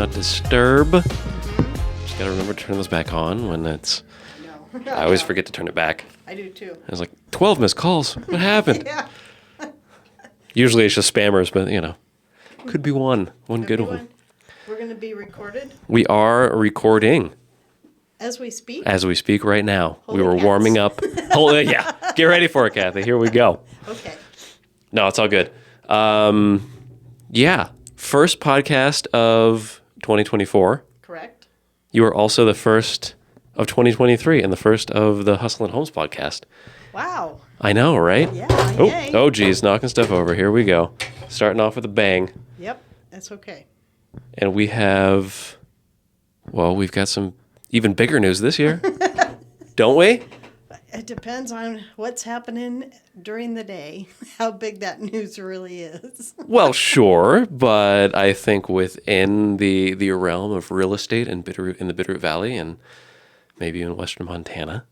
Not disturb. Just gotta remember to turn those back on when it's... No. I always forget to turn it back. I do too. I was like, 12 missed calls. What happened? Yeah. Usually it's just spammers, but, could be one good one. We're going to be recorded We are recording as we speak. as we speak right now. Holy we were cats. warming up. Yeah, get ready for it, Kathy. Here we go. Okay. No, it's all good. Yeah, first podcast of 2024. Correct. You are also the first of 2023 and the first of the Hustle and Homes podcast. Wow. I know, right? Yeah. Yay. Oh, geez, knocking stuff over. Here we go. Starting off with a bang. Yep. That's okay. And we've got some even bigger news this year. Don't we? It depends on what's happening during the day, how big that news really is. Well, sure, but I think within the realm of real estate in the Bitterroot Valley and maybe in western Montana,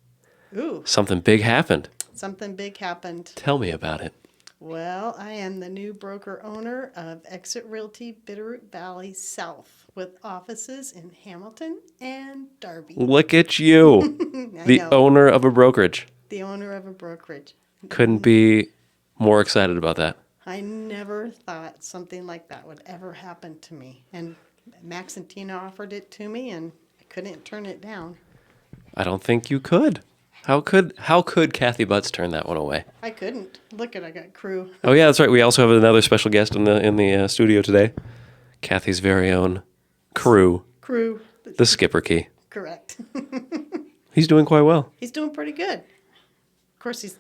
Ooh, something big happened. something big happened. Tell me about it. Well, I am the new broker owner of Exit Realty Bitterroot Valley South with offices in Hamilton and Darby. Look at you, the know. owner of a brokerage. The owner of a brokerage. Couldn't be more excited about that. I never thought something like that would ever happen to me. And Max and Tina offered it to me, and I couldn't turn it down. I don't think you could. How could Kathie Butts turn that one away? I couldn't. Look at I got crew. Oh yeah, that's right. We also have another special guest in the studio today. Kathie's very own crew, Crew. the Skipper Key. Correct. He's doing quite well. He's doing pretty good. Of course, he's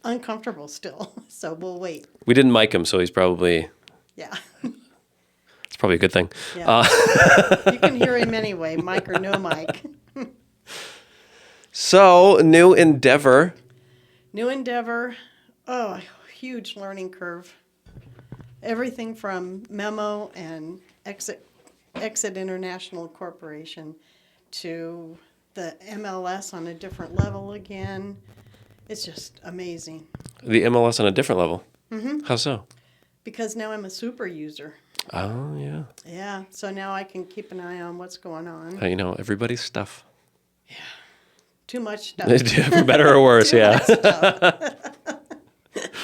uncomfortable still, so we'll wait. We didn't mic him, so he's probably Yeah. it's probably a good thing. Yeah. You can hear him anyway, mic or no mic. So new endeavor. New endeavor. Oh, a huge learning curve. Everything from Memo and Exit International Corporation to the MLS on a different level again. It's just amazing. The MLS on a different level. Mm-hmm. How so? Because now I'm a super user. Oh yeah. Yeah, so now I can keep an eye on what's going on. Everybody's stuff. Too much stuff. For better or worse, Too yeah. much stuff.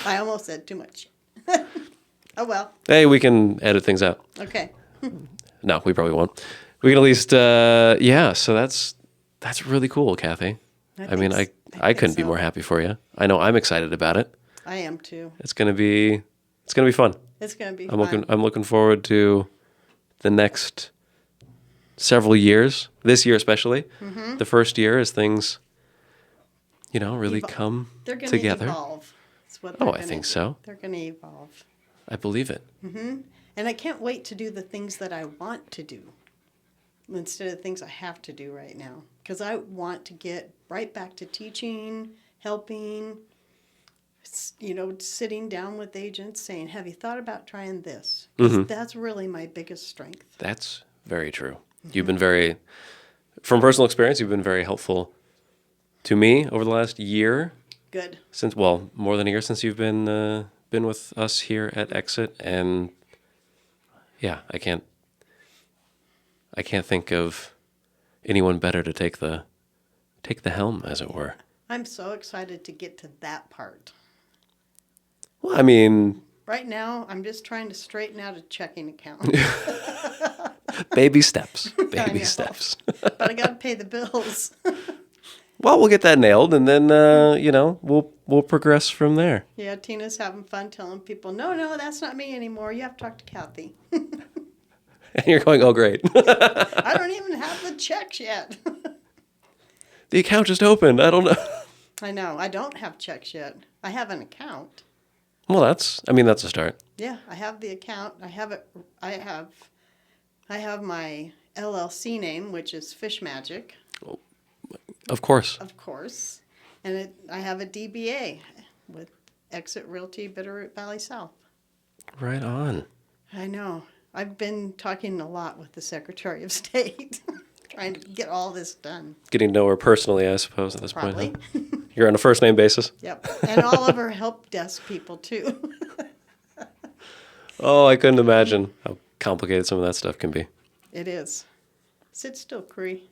I almost said too much. Oh well. Hey, we can edit things out. Okay. No, we probably won't. We can at least, yeah. So that's really cool, Kathy. I couldn't be more happy for you. I know I'm excited about it. I am too. It's gonna be fun. It's gonna be fun. I'm looking forward to the next several years. This year especially, the first year as things, really come They're gonna together. evolve. That's what I think so. They're gonna evolve. I believe it. And I can't wait to do the things that I want to do instead of things I have to do right now. Because I want to get right back to teaching, helping, sitting down with agents saying, have you thought about trying this? 'Cause that's really my biggest strength. That's very true. You've been from personal experience, you've been very helpful to me over the last year. Good. More than a year since you've been with us here at Exit, and yeah, I can't think of anyone better to take the helm, as it were. I'm so excited to get to that part. Well, I mean, Right now, I'm just trying to straighten out a checking account. baby steps, I baby know. steps. But I got to pay the bills. Well, we'll get that nailed, and then we'll progress from there. Yeah, Tina's having fun telling people, no, that's not me anymore. You have to talk to Kathie. And you're going, oh, great. I don't even have the checks yet. The account just opened. I don't know. I know. I don't have checks yet. I have an account. Well, that's a start. Yeah, I have the account. I have it. I have my LLC name, which is Fish Magic. Of course. Of course. And I have a DBA with Exit Realty Bitterroot Valley South. Right on. I know. I've been talking a lot with the Secretary of State, trying to get all this done. Getting to know her personally, I suppose, at this Probably. point. Huh? You're on a first name basis? Yep. And all of her help desk people, too. Oh, I couldn't imagine how complicated some of that stuff can be. It is. Sit still, Cree.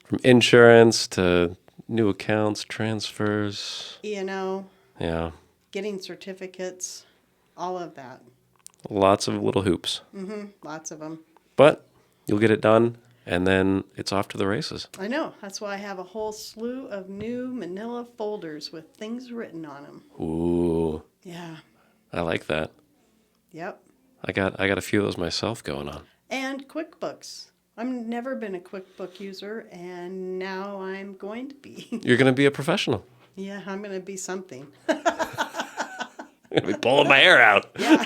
From insurance to new accounts, transfers. E&O, Yeah. getting certificates, all of that. Lots of little hoops. Lots of them. But you'll get it done, and then it's off to the races. I know. That's why I have a whole slew of new manila folders with things written on them. Ooh, Yeah. I like that. Yep. I got a few of those myself going on. And QuickBooks. I've never been a QuickBook user, and now I'm going to be. You're going to be a professional. Yeah, I'm going to be something. I'm going to be pulling my hair out. Yeah.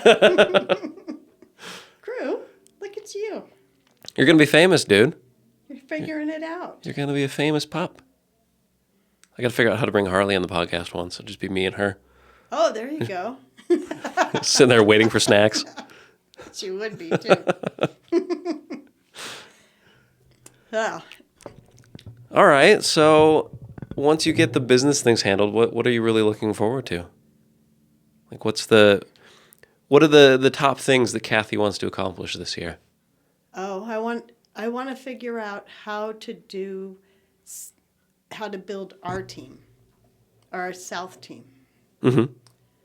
Crew, look at you. You're going to be famous, dude. You're figuring it out. You're going to be a famous pup. I got to figure out how to bring Harley on the podcast once. It'll just be me and her. Oh, there you go. Sitting there waiting for snacks. She would be, too. Oh, All right. So once you get the business things handled, what are you really looking forward to? Like, what are the top things that Kathie wants to accomplish this year? oh, I want to figure out how to build our team, our South team. Mm-hmm.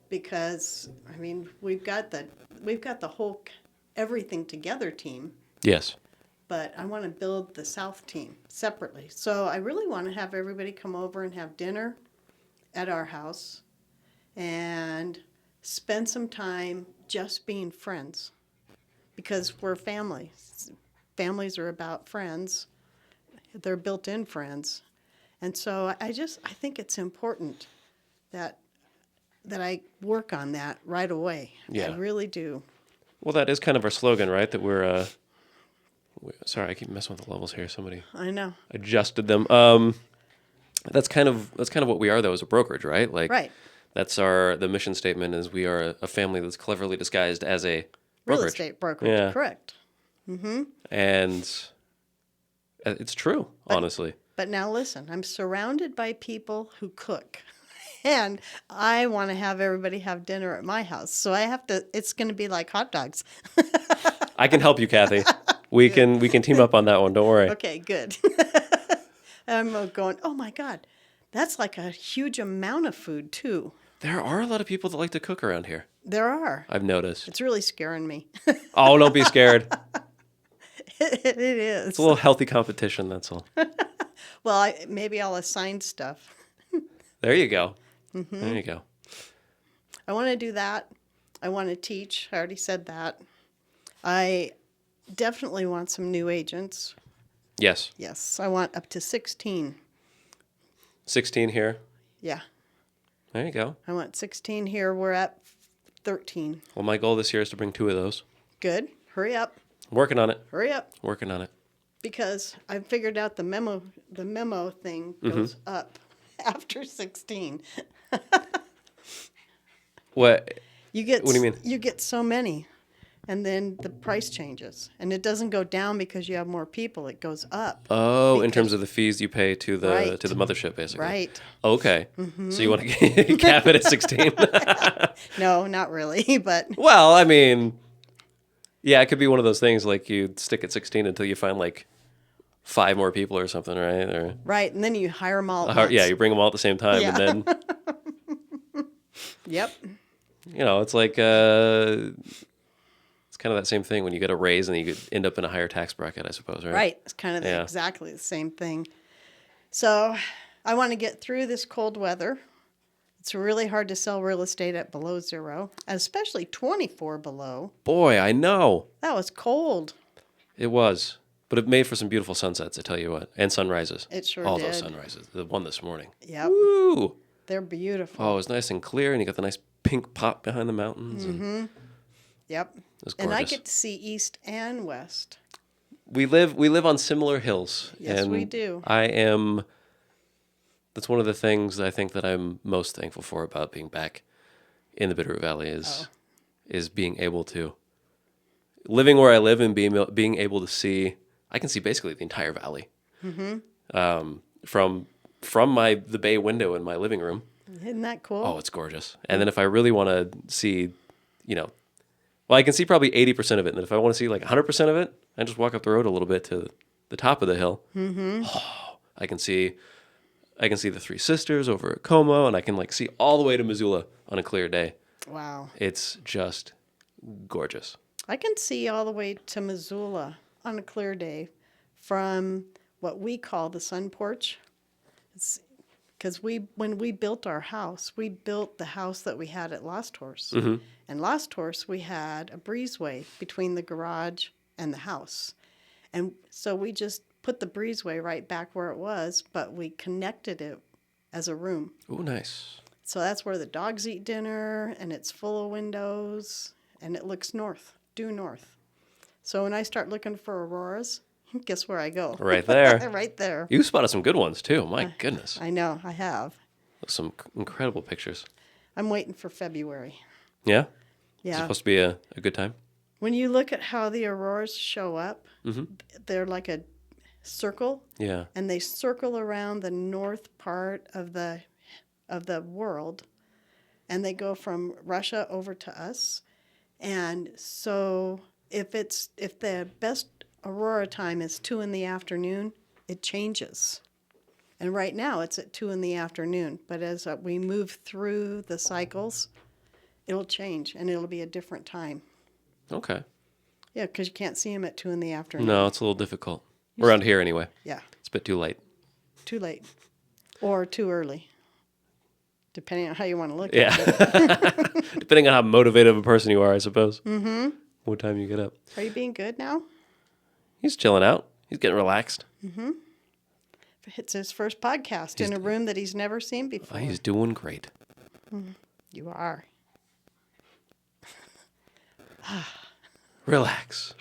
Because I mean, we've got the whole everything together team, Yes. but I want to build the South team separately. So I really want to have everybody come over and have dinner at our house and spend some time just being friends, because we're family. Families are about friends. They're built-in friends. And so I think it's important that I work on that right away. Yeah. I really do. Well, that is kind of our slogan, right? That sorry, I keep messing with the levels here. Somebody I know. adjusted them. That's kind of what we are, though, as a brokerage, right? Like, Right. that's the mission statement is we are a family that's cleverly disguised as a Real brokerage. estate brokerage. Yeah. Correct. And it's true, honestly. But now listen, I'm surrounded by people who cook. And I want to have everybody have dinner at my house. So it's going to be like hot dogs. I can help you, Kathie. We can team up on that one. Don't worry. Okay, good. I'm going, oh my God, that's like a huge amount of food too. There are a lot of people that like to cook around here. There are. I've noticed. It's really scaring me. Oh, don't be scared. It is. It's a little healthy competition, that's all. Well, maybe I'll assign stuff. There you go. There you go. I want to do that. I want to teach. I already said that. I definitely want some new agents. Yes. Yes, I want up to 16. 16 here. Yeah, There you go. I want 16 here. We're at 13. Well, my goal this year is to bring 2 of those. Good. Hurry up. Working on it. Hurry up. Working on it. Because I figured out the memo thing goes up after 16. What do you mean? You get so many, and then the price changes, and it doesn't go down because you have more people. It goes up. Oh, in terms of the fees you pay to the Right. to the mothership, basically. Right. Okay. So you want to cap it at 16? No, not really, but Well, I mean, yeah, it could be one of those things like you stick at 16 until you find like 5 more people or something, right? Or right, and then you hire them all. At once. yeah, you bring them all at the same time, Yeah. and then Yep. it's like it's kind of that same thing when you get a raise and you end up in a higher tax bracket, I suppose, right? Right. It's kind of Yeah. exactly the same thing. So I want to get through this cold weather. It's really hard to sell real estate at below 0, especially 24 below. Boy, I know. That was cold. It was. But it made for some beautiful sunsets, I tell you what. And sunrises. It sure All did. those sunrises. The one this morning. Yep. Woo! They're beautiful. Oh, it was nice and clear, and you got the nice pink pop behind the mountains. And Yep. it was And I gorgeous. get to see east and west. We live on similar hills. Yes, and we do. That's one of the things that I think that I'm most thankful for about being back in the Bitterroot Valley is being able to living where I live and being able to see. I can see basically the entire valley from the bay window in my living room. Isn't that cool? Oh, it's gorgeous. And then if I really want to see, Well, I can see probably 80% of it. And then if I want to see like 100% of it, I just walk up the road a little bit to the top of the hill. Mm-hmm. Oh, I can see the Three Sisters over at Como, and I can like see all the way to Missoula on a clear day. Wow. It's just gorgeous. I can see all the way to Missoula on a clear day from what we call the sun porch. Because when we built our house, we built the house that we had at Lost Horse. Mm-hmm. And Lost Horse, we had a breezeway between the garage and the house. And so we just put the breezeway right back where it was, but we connected it as a room. Oh, nice. So that's where the dogs eat dinner, and it's full of windows, and it looks due north. So when I start looking for auroras, guess where I go? Right there. Right there. You spotted some good ones, too. My goodness. I know, I have. Some incredible pictures. I'm waiting for February. Yeah? Yeah. It's supposed to be a good time? When you look at how the auroras show up, they're like a circle. Yeah. And they circle around the north part of the world, and they go from Russia over to us. And so if the best aurora time is 2 p.m, it changes. And right now it's at 2 p.m. But as we move through the cycles, it'll change, and it'll be a different time. Okay. Yeah, because you can't see them at 2 p.m. No, it's a little difficult. Around here, anyway. Yeah. It's a bit too late. Too late. Or too early. Depending on how you want to look Yeah. at it. Depending on how motivated of a person you are, I suppose. Mm-hmm. What time you get up. Are you being good now? He's chilling out. He's getting relaxed. Mm-hmm. It's his first podcast in a room that he's never seen before. Oh, he's doing great. You are. Relax.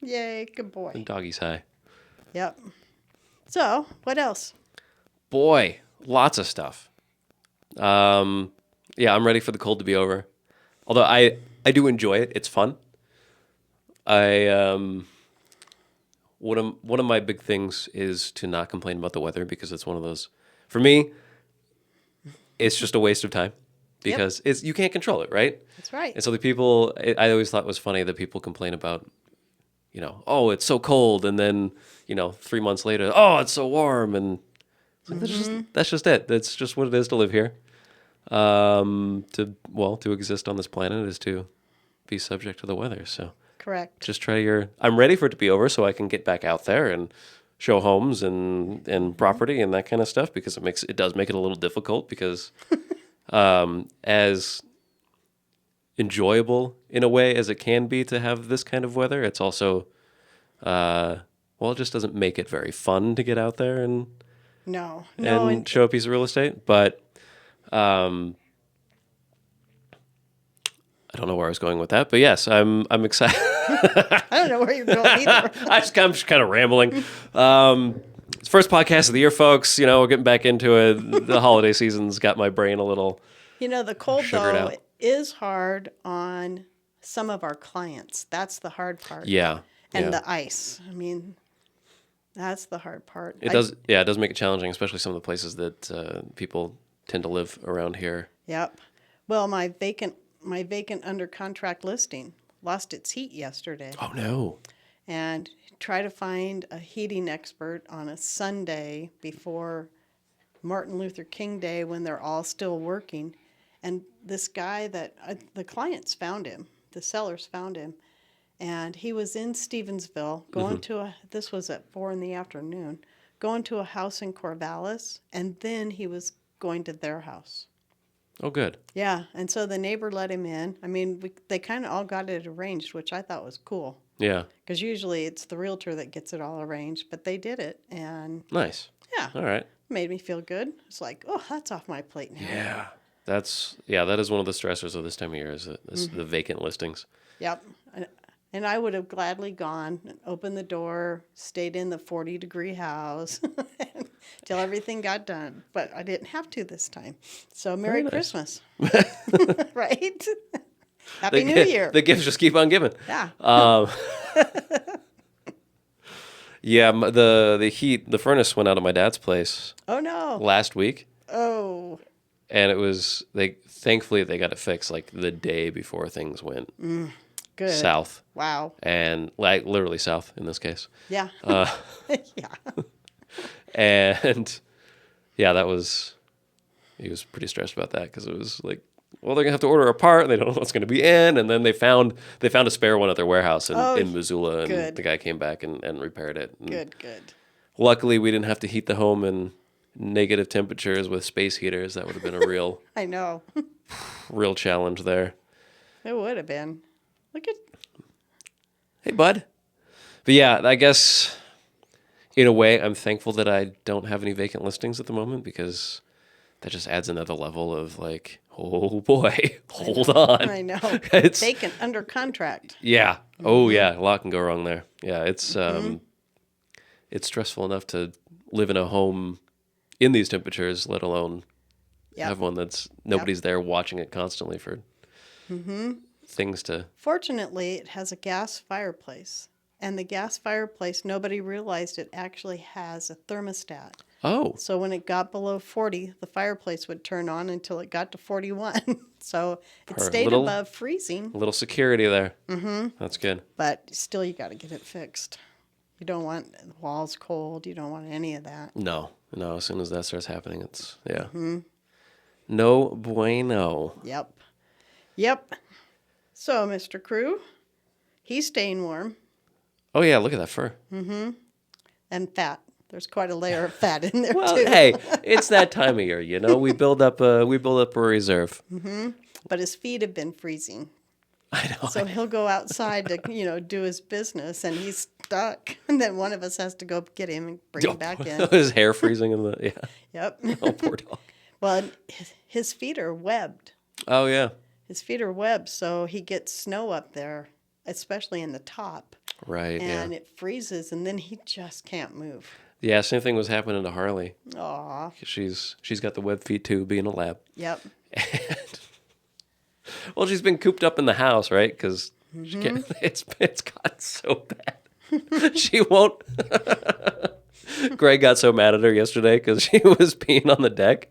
Yay, good The boy. doggy's high. Yep. So, what else? Boy, lots of stuff. Yeah, I'm ready for the cold to be over. Although I do enjoy it. It's fun. One of my big things is to not complain about the weather, because it's one of those, for me, it's just a waste of time, because you can't control it, right? That's right. And so the people, I always thought it was funny that people complain about, oh, it's so cold, and then 3 months later, oh, it's so warm, and it's like, that's just it. That's just what it is to live here. To exist on this planet is to be subject to the weather. So Correct. just I'm ready for it to be over so I can get back out there and show homes and property and that kind of stuff, because it does make it a little difficult, because as enjoyable in a way as it can be to have this kind of weather, it's also it just doesn't make it very fun to get out there and show a piece of real estate. But I don't know where I was going with that, but yes, I'm excited. I don't know where you're going either. I'm just kind of rambling. It's first podcast of the year, folks. We're getting back into it. The holiday season's got my brain a little The cold, sugared though, out. is hard on some of our clients. That's the hard part. Yeah. And yeah. the ice. I mean, that's the hard part. It does make it challenging, especially some of the places that people tend to live around here. Yep. Well, my vacant under contract listing lost its heat yesterday. Oh, no. And try to find a heating expert on a Sunday before Martin Luther King Day, when they're all still working. And this guy the clients found him, the sellers found him, and he was in Stevensville going this was at 4 p.m, going to a house in Corvallis, and then he was going to their house. Oh, good. Yeah, and so the neighbor let him in. I mean, they kind of all got it arranged, which I thought was cool. Yeah. Because usually it's the realtor that gets it all arranged, but they did it, and Nice. yeah, All right. made me feel good. It's like, oh, that's off my plate now. Yeah. That is one of the stressors of this time of year, is the vacant listings. Yep. And I would have gladly gone and opened the door, stayed in the 40-degree house till everything got done. But I didn't have to this time. So Merry Christmas. Right? Happy New Year. The gifts just keep on giving. Yeah. Yeah, the furnace went out at my dad's place Oh, no. last week, Oh. and thankfully they got it fixed like the day before things went Good. south. Wow. And like literally south in this case. Yeah. Uh, Yeah. and yeah, he was pretty stressed about that because it was like, well, they're gonna have to order a part and they don't know what's gonna be in. And then they found a spare one at their warehouse in Missoula, and good. the guy came back and repaired it. And Good. luckily, we didn't have to heat the home in negative temperatures with space heaters. That would have been a I know. real challenge there. It would have been. Look at. Hey, bud. But yeah, I guess in a way, I'm thankful that I don't have any vacant listings at the moment, because that just adds another level of like, oh boy, hold on. I know. It's Vacant under contract. yeah. Oh yeah, a lot can go wrong there. Yeah, it's stressful enough to live in a home in these temperatures, let alone have one that's nobody's there watching it constantly for things to. Fortunately, it has a gas fireplace. And the gas fireplace, nobody realized it actually has a thermostat. Oh, So when it got below 40, the fireplace would turn on until it got to 41. So it stayed above freezing. a little security there. Mm-hmm. That's good. But still, you got to get it fixed. You don't want the walls cold. You don't want any of that. No. As soon as that starts happening, it's no bueno. Yep. So, Mr. Crew, he's staying warm Oh yeah, look at that fur. and fat. There's quite a layer of fat in there, Well, too. hey, it's that time of year, We build up a reserve. But his feet have been freezing. I know. So he'll go outside to, do his business, and he's stuck. And then one of us has to go get him and bring him back in. His hair freezing in the Yep. Oh, poor dog. Well, his feet are webbed. Oh yeah. His feet are webbed, so he gets snow up there, especially in the top. Right. And yeah. it freezes, and then he just can't move. Yeah. Same thing was happening to Harley. Aw. She's got the web feet too, being a lab. Yep. And well, she's been cooped up in the house, right? Because she can't. It's gotten so bad. She won't. Greg got so mad at her yesterday because she was peeing on the deck.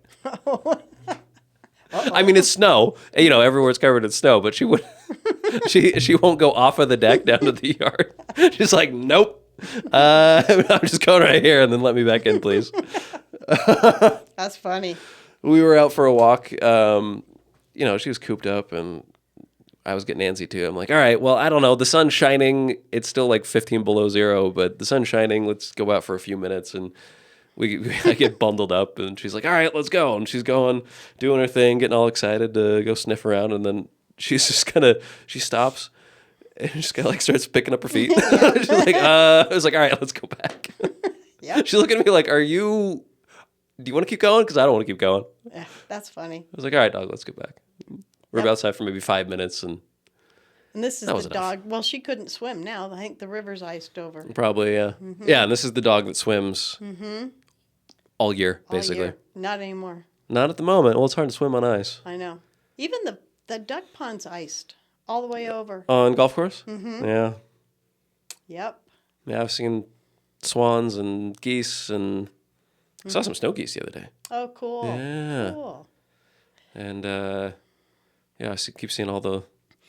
I mean, it's snow. Everywhere's covered in snow, but she would. She won't go off of the deck down to the yard. She's like, nope. I'm just going right here, and then let me back in, please. That's funny. We were out for a walk. She was cooped up, and I was getting antsy too. I'm like, all right, well, I don't know. The sun's shining. It's still like 15 below zero, but the sun's shining. Let's go out for a few minutes. And I get bundled up, and she's like, all right, let's go. And she's going, doing her thing, getting all excited to go sniff around. And then she's just she stops and just kind of like starts picking up her feet. She's like, I was like, all right, let's go back. Yeah. She's looking at me like, do you want to keep going? Because I don't want to keep going. Yeah, that's funny. I was like, all right, dog, let's go back. We're outside for maybe 5 minutes, and this is that was the dog. Well, she couldn't swim now. I think the river's iced over. probably, yeah. Yeah, and this is the dog that swims all year, basically. All year. Not anymore. Not at the moment. Well, it's hard to swim on ice. I know. Even the duck pond's iced all the way over. On golf course? Yeah. Yep. Yeah, I've seen swans and geese, and I saw some snow geese the other day. Oh, cool. Yeah. Cool. And, I keep seeing all the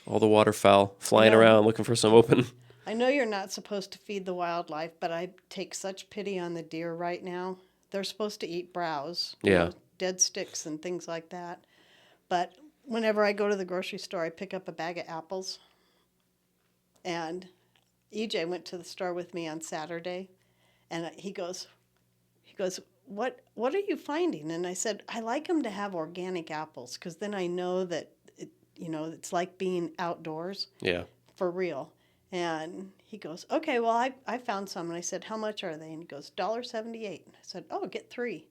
waterfowl flying around looking for some open. I know you're not supposed to feed the wildlife, but I take such pity on the deer right now. They're supposed to eat browse, dead sticks and things like that. But whenever I go to the grocery store, I pick up a bag of apples. And EJ went to the store with me on Saturday, and he goes, what are you finding? And I said, I like them to have organic apples, because then I know that it's like being outdoors. Yeah. For real. And he goes, okay, well, I found some. And I said, how much are they? And he goes, $1.78. I said, oh, get 3.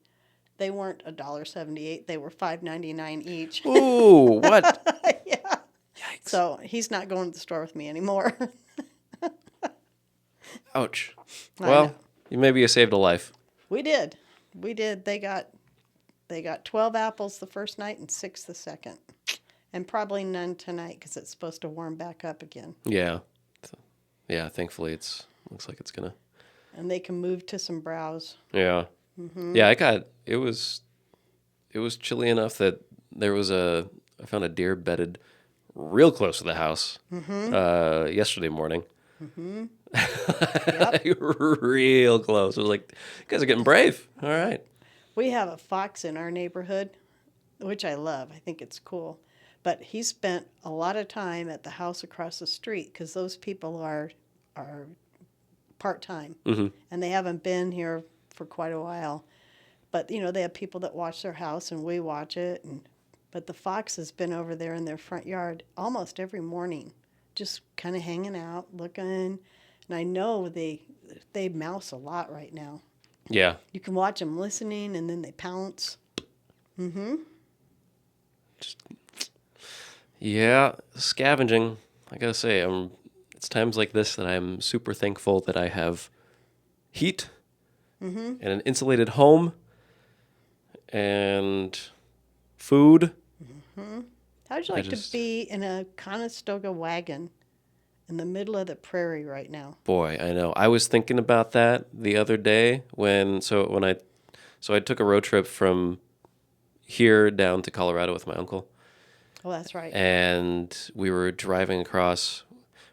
They weren't $1.78. They were $5.99 each. Ooh, what? Yeah. Yikes. So he's not going to the store with me anymore. Ouch. Well, maybe you saved a life. We did. They got 12 apples the first night and 6 the second. And probably none tonight because it's supposed to warm back up again. Yeah. Yeah, thankfully looks like it's going to. And they can move to some browse. Yeah. Yeah, it was chilly enough that I found a deer bedded real close to the house Mm-hmm. yesterday morning. Mm-hmm. Yep. Real close. I was like, you guys are getting brave. All right. We have a fox in our neighborhood, which I love. I think it's cool. But he spent a lot of time at the house across the street because those people are part-time Mm-hmm. and they haven't been here for quite a while. But they have people that watch their house and we watch it. But the fox has been over there in their front yard almost every morning, just kind of hanging out, looking. And I know they mouse a lot right now. Yeah. You can watch them listening, and then they pounce. Mm-hmm. Yeah. Scavenging. I gotta say, it's times like this that I'm super thankful that I have heat Mm-hmm. and an insulated home and food. Mm-hmm. How'd you I like just, to be in a Conestoga wagon in the middle of the prairie right now? boy, I know. I was thinking about that the other day when I took a road trip from here down to Colorado with my uncle, Oh, that's right. and we were driving across.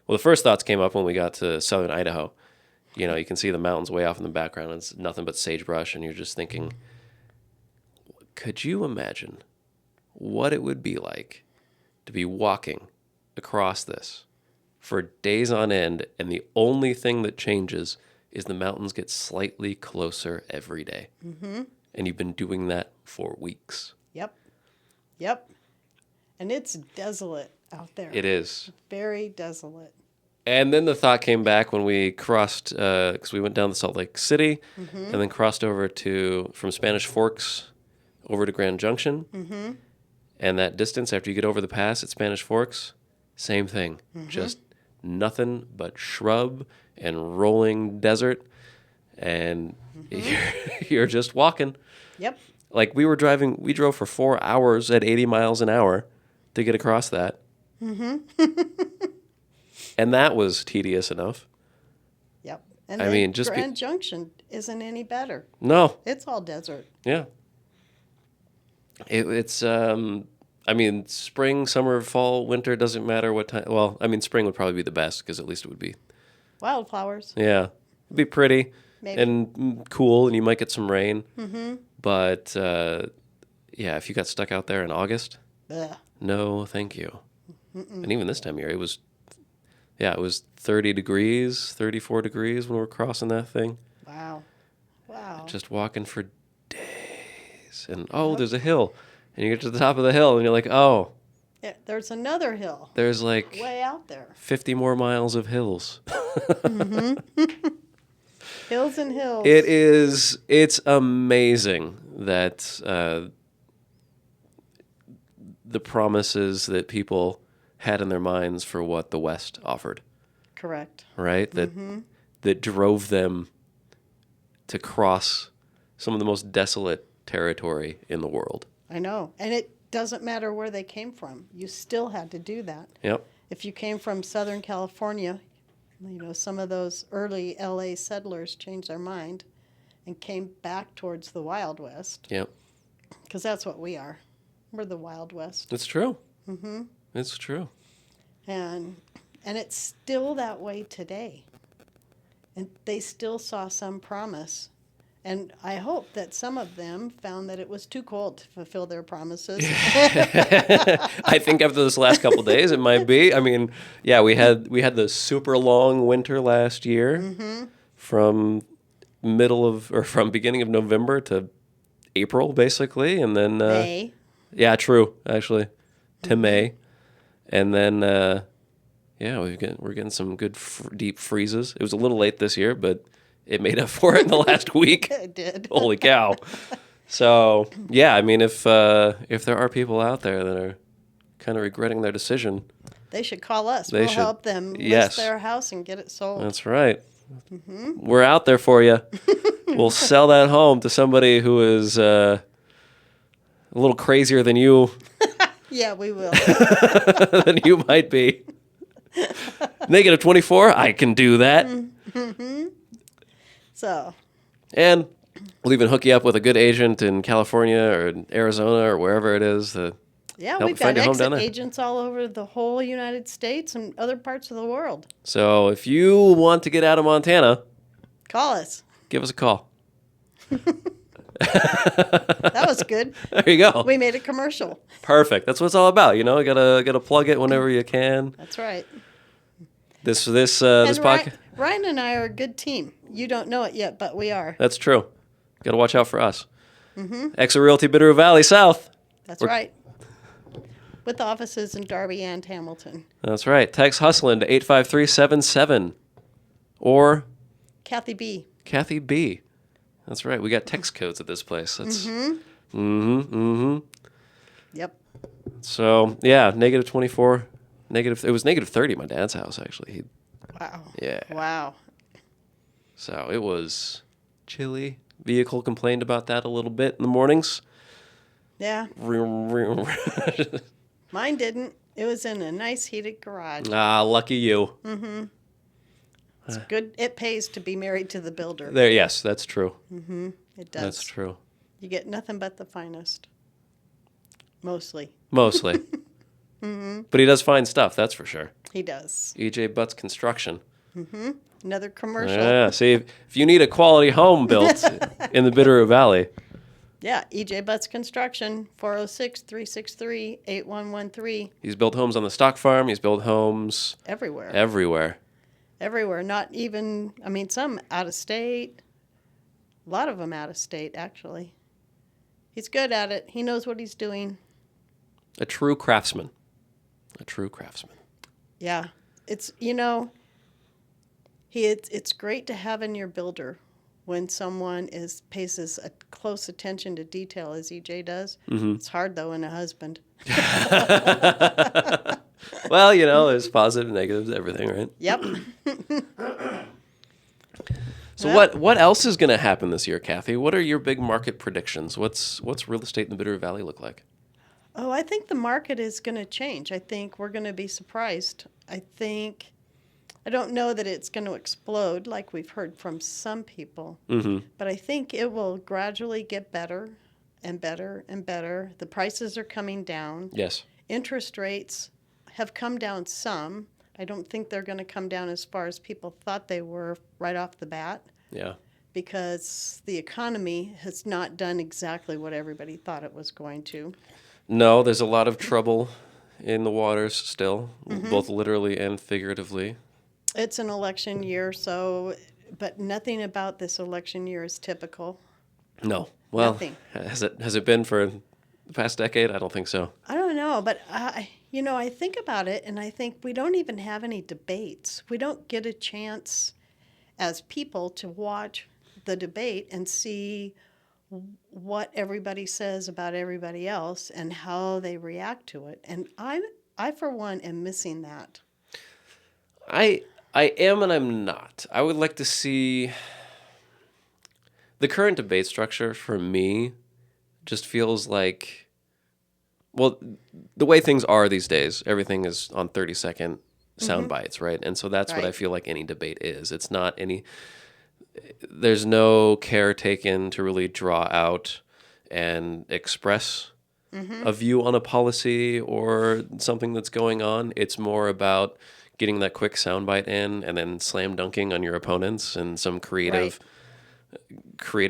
Well, the first thoughts came up when we got to southern Idaho. You can see the mountains way off in the background. It's nothing but sagebrush, and you're just thinking, could you imagine what it would be like to be walking across this for days on end, and the only thing that changes is the mountains get slightly closer every day. Mm-hmm. And you've been doing that for weeks. Yep. Yep. And it's desolate out there. It is. Very desolate. And then the thought came back when we crossed, because we went down to Salt Lake City Mm-hmm. and then crossed over from Spanish Forks over to Grand Junction. Mm-hmm. And that distance after you get over the pass at Spanish Forks, same thing. Mm-hmm. Just nothing but shrub and rolling desert. And you're just walking. Yep. Like we drove for 4 hours at 80 miles an hour to get across that. Mm-hmm. And that was tedious enough. Yep. And I then mean, Grand Junction isn't any better. No. It's all desert. Yeah. It's spring, summer, fall, winter, doesn't matter what time. Well, spring would probably be the best because at least it would be. Wildflowers. Yeah. It'd be pretty. Maybe. And cool, and you might get some rain. Mm-hmm. But, if you got stuck out there in August, Ugh. no, thank you. Mm-mm. And even this time of year, it was 30 degrees, 34 degrees when we were crossing that thing. Wow. Wow. Just walking for days. And, there's a hill. And you get to the top of the hill, and you're like, oh. Yeah, there's another hill. There's like way out there. 50 more miles of hills. Mm-hmm. Hills and hills. It's amazing that the promises that people had in their minds for what the West offered. Correct. Right? That drove them to cross some of the most desolate territory in the world. I know. And it doesn't matter where they came from. You still had to do that. Yep. If you came from Southern California, some of those early LA settlers changed their mind and came back towards the Wild West. Yep. Because that's what we are. We're the Wild West. It's true. Mm-hmm. It's true. And it's still that way today. And they still saw some promise. And I hope that some of them found that it was too cold to fulfill their promises. I think after this last couple of days, it might be. We had the super long winter last year, Mm-hmm. from from beginning of November to April, basically, and then May. Yeah, true, actually, to May, and then we're getting some good deep freezes. It was a little late this year, but it made up for it in the last week. It did. Holy cow! So if there are people out there that are kind of regretting their decision, they should call us. They We'll should. help them Yes. list their house and get it sold. that's right. Mm-hmm. We're out there for you. We'll sell that home to somebody who is a little crazier than you Yeah, we will. than you might be. -24, I can do that. Mm-hmm. So, And we'll even hook you up with a good agent in California or Arizona or wherever it is. Yeah, help we've find got a home down exit there. agents all over the whole United States and other parts of the world. So if you want to get out of Montana, Call us. give us a call. That was good. There you go. We made a commercial. Perfect. That's what it's all about. You gotta plug it whenever you can. That's right. This And podcast. Ryan and I are a good team. You don't know it yet, but we are. That's true. Got to watch out for us. Exit Realty, Bitterroot Valley South. That's right. With offices in Darby and Hamilton. That's right. Text hustling to 85377 or Kathie B. Kathie B. That's right. We got text codes at this place. That's Yep. So yeah, -24, negative. It was -30 at my dad's house actually. Wow. Yeah. Wow. So it was chilly. Vehicle complained about that a little bit in the mornings. Yeah. Ah, Mine didn't. It was in a nice heated garage. lucky you. It's good. It pays to be married to the builder. There, yes, that's true. It does. That's true. You get nothing but the finest. Mostly. Mostly. But he does fine stuff, that's for sure. He does. EJ Butts Construction. Another commercial. Yeah, see, if you need a quality home built in the Bitterroot Valley, Yeah, EJ Butts Construction, 406-363-8113. he's built homes on the stock farm. He's built homes Everywhere. everywhere. Everywhere. Not even, I mean, some out of state. A lot of them out of state, actually. He's good at it. He knows what he's doing. A true craftsman. A true craftsman. Yeah. It's, it's great to have in your builder when someone pays as close attention to detail as EJ does. It's hard, though, in a husband. Well, there's positive, negatives, everything, right? Yep. So Well- what else is going to happen this year, Kathie? What are your big market predictions? What's real estate in the Bitterroot Valley look like? Oh, I think the market is going to change. I think we're going to be surprised. I don't know that it's going to explode like we've heard from some people, but I think it will gradually get better and better and better. The prices are coming down. Yes. Interest rates have come down some. I don't think they're going to come down as far as people thought they were right off the bat, Yeah. because the economy has not done exactly what everybody thought it was going to. No, there's a lot of trouble in the waters still, both literally and figuratively. It's an election year, but nothing about this election year is typical. No. Well, Nothing. has it been for the past decade? I don't think so. I don't know, but I think about it, and I think we don't even have any debates. We don't get a chance as people to watch the debate and see what everybody says about everybody else and how they react to it. And I for one, am missing that. I am and I'm not. I would like to see the current debate structure for me just feels like, well, the way things are these days, everything is on 30-second sound bites, right? And so that's what I Right. feel like any debate is. It's not there's no care taken to really draw out and express a view on a policy or something that's going on. It's more about getting that quick soundbite in and then slam dunking on your opponents in some creative,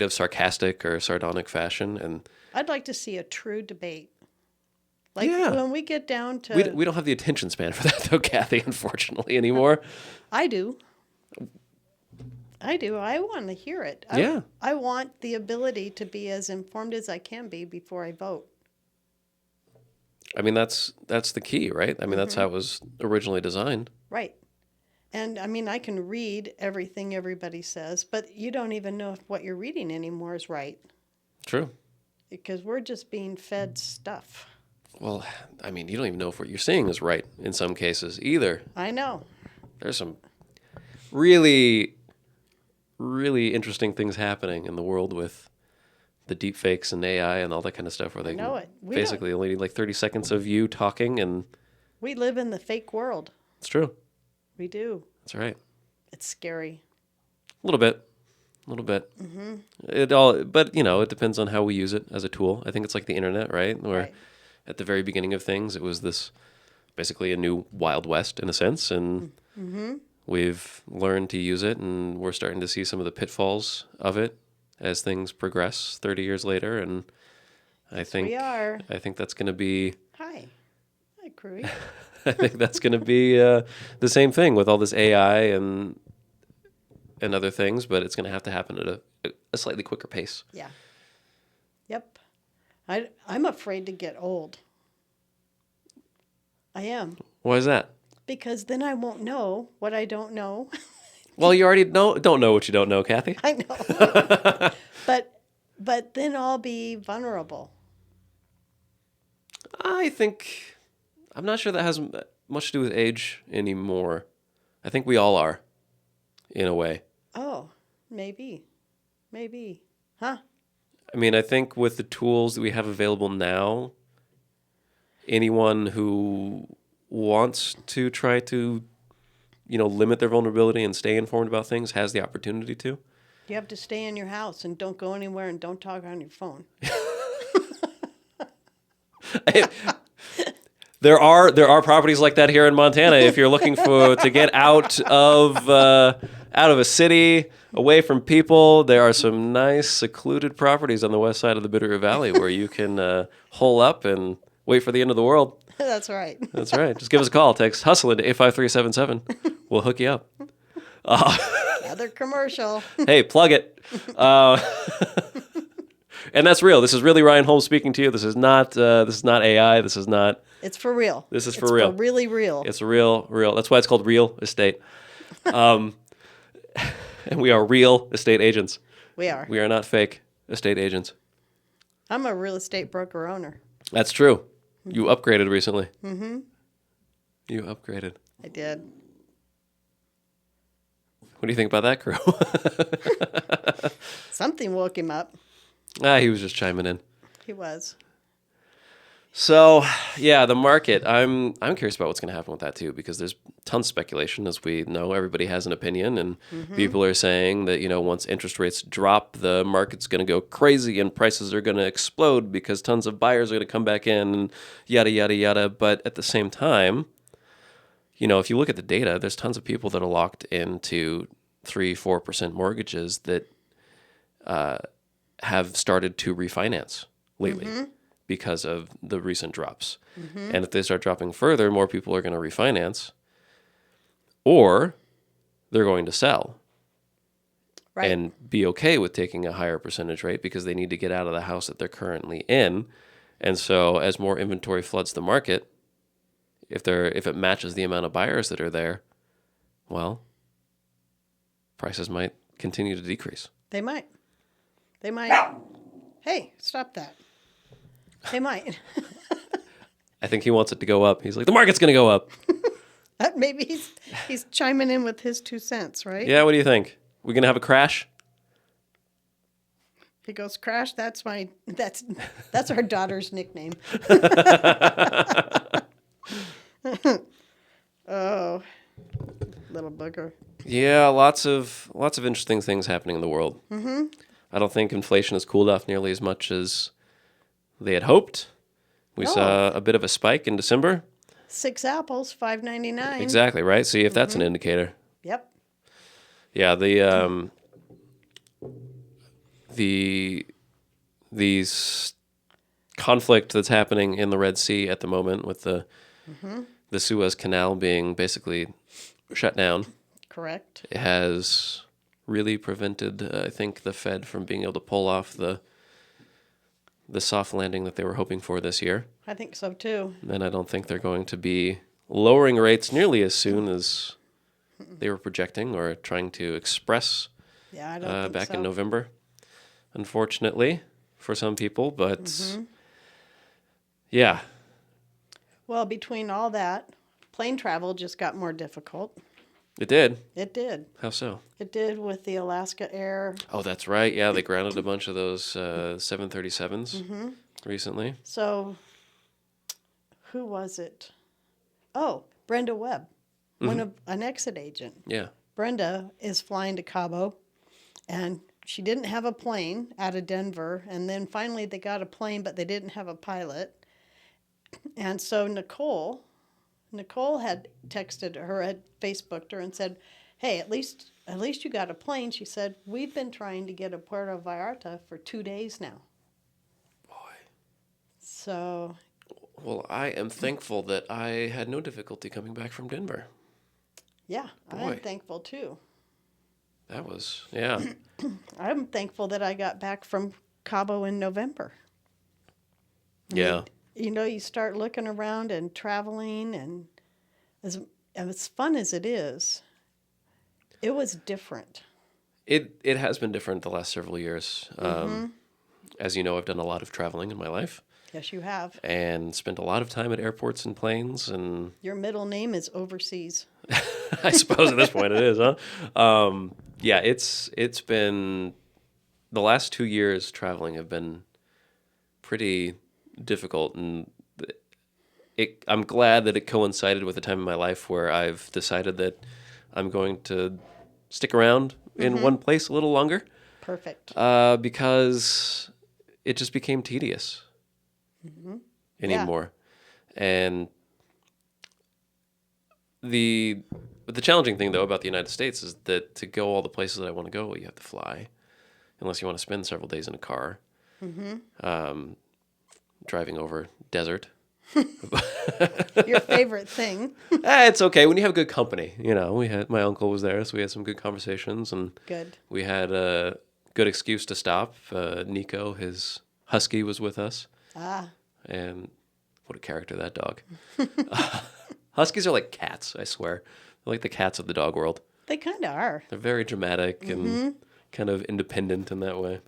sarcastic or sardonic fashion. And I'd like to see a true debate. Like Yeah. when we get down to... we don't have the attention span for that, though, Kathie, unfortunately, anymore. I do. I want to hear it. Yeah. I want the ability to be as informed as I can be before I vote. I mean, that's the key, right? I mean, that's how it was originally designed. Right. And I mean, I can read everything everybody says, but you don't even know if what you're reading anymore is right, True. because we're just being fed stuff. Well, I mean, you don't even know if what you're seeing is right in some cases either. I know. There's some really, really interesting things happening in the world with the deep fakes and AI and all that kind of stuff where they know can it. We basically only need like 30 seconds of you talking, and We live in the fake world. it's true. We do. That's right. It's scary. A little bit. It all, but it depends on how we use it as a tool. I think it's like the internet, right? Where Right. at the very beginning of things. It was this basically a new Wild West in a sense, and we've learned to use it, and we're starting to see some of the pitfalls of it as things progress 30 years later. And We are. I think that's going to be Hi, Crewy. I think that's going to be the same thing with all this AI and other things, but it's going to happen at a slightly quicker pace. Yeah. Yep. I'm afraid to get old. I am. Why is that? Because then I won't know what I don't know. Well, you already don't know what you don't know, Kathie. I know. but then I'll be vulnerable. I'm not sure that has much to do with age anymore. I think we all are, in a way. Oh, maybe. Huh? I mean, I think with the tools that we have available now, anyone who wants to try to, limit their vulnerability and stay informed about things has the opportunity to. You have to stay in your house and don't go anywhere and don't talk on your phone. There are properties like that here in Montana. If you're looking to get out of a city, away from people, there are some nice secluded properties on the west side of the Bitterroot Valley where you can hole up and wait for the end of the world. That's right. That's right. Just give us a call. Text hustle into 85377. We'll hook you up. Another commercial. Hey, plug it. And that's real. This is really Ryan Holmes speaking to you. This is not AI. This is not. It's for real. This is for real. It's for really real. It's real. That's why it's called real estate. And we are real estate agents. We are. We are not fake estate agents. I'm a real estate broker owner. That's true. You upgraded recently. Mm-hmm. You upgraded. I did. What do you think about that, crew? Something woke him up. He was just chiming in. He was. So, yeah, the market. I'm curious about what's going to happen with that too, because there's tons of speculation, as we know. Everybody has an opinion, and people are saying that once interest rates drop, the market's going to go crazy and prices are going to explode because tons of buyers are going to come back in, and yada yada yada. But at the same time, if you look at the data, there's tons of people that are locked into 3-4% mortgages that have started to refinance lately. Because of the recent drops. And if they start dropping further, more people are going to refinance, or they're going to sell and be okay with taking a higher percentage rate because they need to get out of the house that they're currently in. And so as more inventory floods the market, if it matches the amount of buyers that are there, well, prices might continue to decrease. They might. Hey, stop that. They might. I think he wants it to go up. He's like, the market's going to go up. Maybe he's chiming in with his 2 cents, right? Yeah, what do you think? We going to have a crash? He goes, crash, that's our daughter's nickname. Oh, little booger. Yeah, lots of interesting things happening in the world. I don't think inflation has cooled off nearly as much as they had hoped. We saw a bit of a spike in December. 6 apples, $5.99. Exactly, right? See if that's an indicator. Yep. Yeah, these conflict that's happening in the Red Sea at the moment with the Suez Canal being basically shut down. Correct. It has really prevented, I think, the Fed from being able to pull off the soft landing that they were hoping for this year. I think so, too. And I don't think they're going to be lowering rates nearly as soon as they were projecting or trying to express I don't think back so. in November, unfortunately, for some people. But, yeah. Well, between all that, plane travel just got more difficult. It did. It did. How so? It did with the Alaska Air. Oh, that's right. Yeah, they grounded a bunch of those 737s recently. So, who was it? Oh, Brenda Webb, an exit agent. Yeah. Brenda is flying to Cabo, and she didn't have a plane out of Denver, and then finally they got a plane, but they didn't have a pilot. And so Nicole had texted her, had Facebooked her and said, "Hey, at least you got a plane." She said, "We've been trying to get a Puerto Vallarta for 2 days now." Boy. So, Well, I am thankful that I had no difficulty coming back from Denver. yeah, Boy. I'm thankful too. That was, yeah. I'm thankful that I got back from Cabo in November. Yeah. You start looking around and traveling, and as fun as it is, it was different. It has been different the last several years. As you know, I've done a lot of traveling in my life. Yes, you have. And spent a lot of time at airports and planes, and Your middle name is overseas. I suppose at this point it is, huh? Yeah, it's been the last 2 years traveling have been pretty difficult, and I'm glad that it coincided with a time in my life where I've decided that I'm going to stick around in one place a little longer. Perfect. Because it just became tedious anymore. And the challenging thing, though, about the United States is that to go all the places that I want to go, you have to fly, unless you want to spend several days in a car, driving over desert. Your favorite thing. It's okay when you have good company. My uncle was there, so we had some good conversations, and Good. we had a good excuse to stop. Nico, his husky, was with us. And what a character, that dog. Huskies are like cats, I swear. They're like the cats of the dog world. They kind of are. They're very dramatic and kind of independent in that way.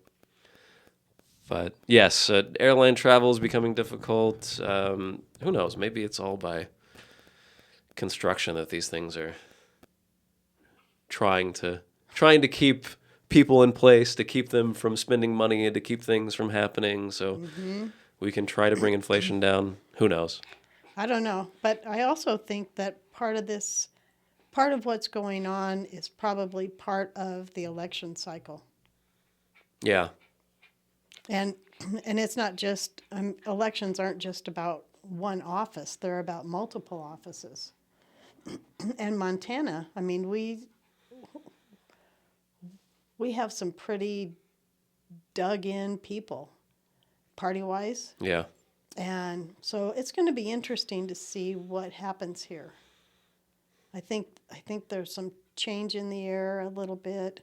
But yes, airline travel is becoming difficult. Who knows? Maybe it's all by construction that these things are trying to keep people in place, to keep them from spending money, and to keep things from happening. So we can try to bring inflation down. Who knows? I don't know. But I also think that part of what's going on is probably part of the election cycle. Yeah. And it's not just, elections aren't just about one office. They're about multiple offices. And Montana, I mean, we have some pretty dug-in people, party-wise. Yeah. And so it's going to be interesting to see what happens here. I think there's some change in the air a little bit.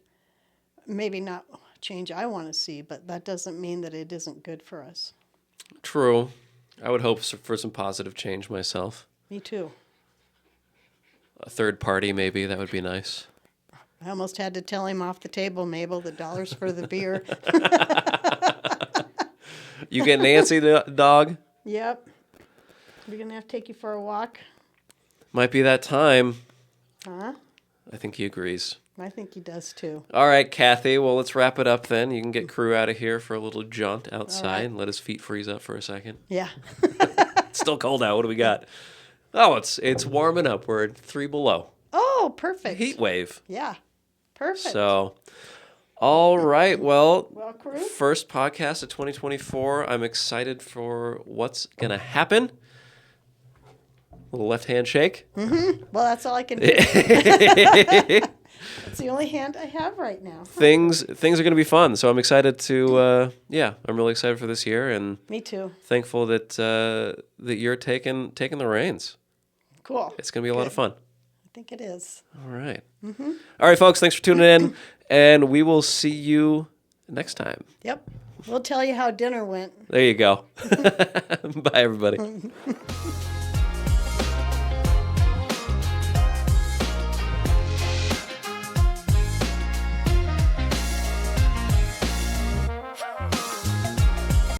Maybe not change I want to see, but that doesn't mean that it isn't good for us. True. I would hope for some positive change myself. Me too. A third party, maybe. That would be nice. I almost had to tell him off the table, Mabel, the dollars for the beer. You get Nancy, the dog? Yep. We're going to have to take you for a walk. Might be that time. Huh? I think he agrees. I think he does too. All right, Kathie. Well, let's wrap it up then. You can get crew out of here for a little jaunt outside and let his feet freeze up for a second. Yeah. It's still cold out. What do we got? Oh, it's warming up. We're at 3 below. Oh, perfect. Heat wave. Yeah. Perfect. So, all right. Well, crew. first podcast of 2024. I'm excited for what's going to happen. Little left hand shake. Well, that's all I can do. It's the only hand I have right now. Things are going to be fun. So I'm excited to, I'm really excited for this year, and Me too. thankful that that you're taking the reins. Cool. It's going to be a lot of fun. I think it is. All right. All right, folks. Thanks for tuning in, and we will see you next time. Yep. We'll tell you how dinner went. There you go. Bye, everybody.